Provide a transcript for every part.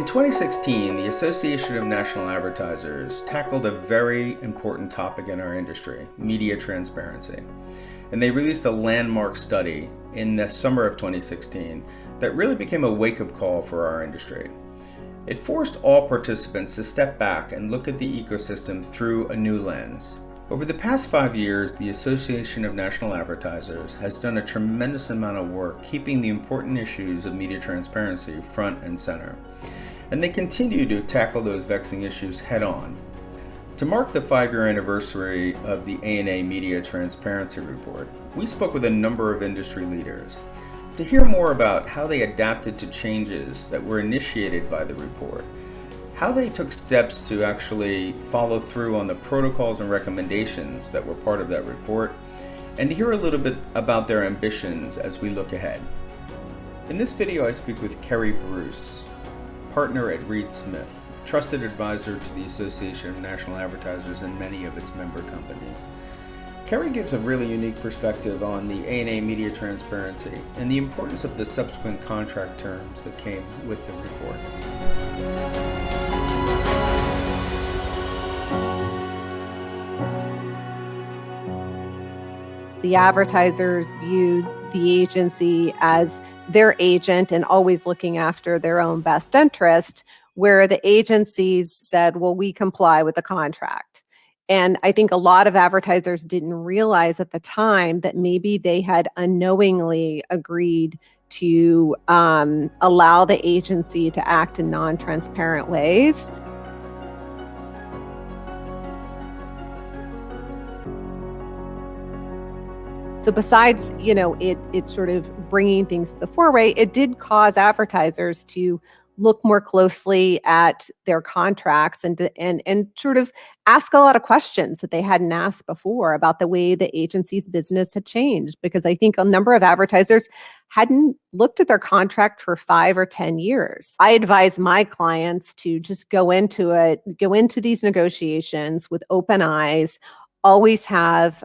In 2016, the Association of National Advertisers tackled a very important topic in our industry, media transparency. And they released a landmark study in the summer of 2016 that really became a wake-up call for our industry. It forced all participants to step back and look at the ecosystem through a new lens. Over the past 5 years, the Association of National Advertisers has done a tremendous amount of work keeping the important issues of media transparency front and center. And they continue to tackle those vexing issues head on. To mark the 5-year anniversary of the ANA Media Transparency Report, we spoke with a number of industry leaders to hear more about how they adapted to changes that were initiated by the report, how they took steps to actually follow through on the protocols and recommendations that were part of that report, and to hear a little bit about their ambitions as we look ahead. In this video, I speak with Keri Bruce, partner at Reed Smith, trusted advisor to the Association of National Advertisers and many of its member companies. Keri gives a really unique perspective on the ANA media transparency and the importance of the subsequent contract terms that came with the report. The advertisers viewed the agency as their agent and always looking after their own best interest, where the agencies said, well, we comply with the contract. And I think a lot of advertisers didn't realize at the time that maybe they had unknowingly agreed to allow the agency to act in non-transparent ways. So besides, it sort of bringing things to the foreground, it did cause advertisers to look more closely at their contracts and sort of ask a lot of questions that they hadn't asked before about the way the agency's business had changed. Because I think a number of advertisers hadn't looked at their contract for 5 or 10 years. I advise my clients to just go into these negotiations with open eyes, always have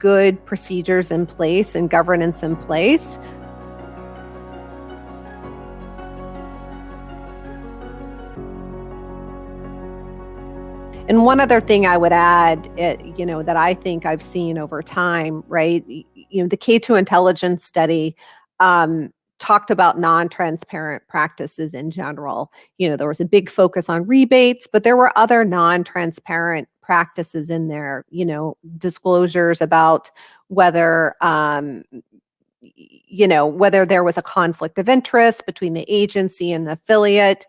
good procedures in place and governance in place. And one other thing I would add, that I think I've seen over time, right? The K2 Intelligence study talked about non-transparent practices in general. There was a big focus on rebates, but there were other non-transparent practices in there, disclosures about whether there was a conflict of interest between the agency and the affiliate.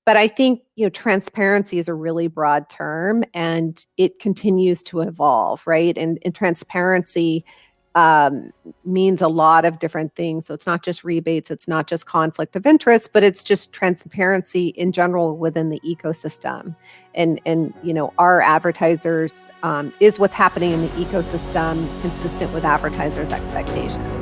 But I think, transparency is a really broad term and it continues to evolve, right? And transparency means a lot of different things. So it's not just rebates, it's not just conflict of interest, but it's just transparency in general within the ecosystem. And our advertisers, is what's happening in the ecosystem consistent with advertisers' expectations?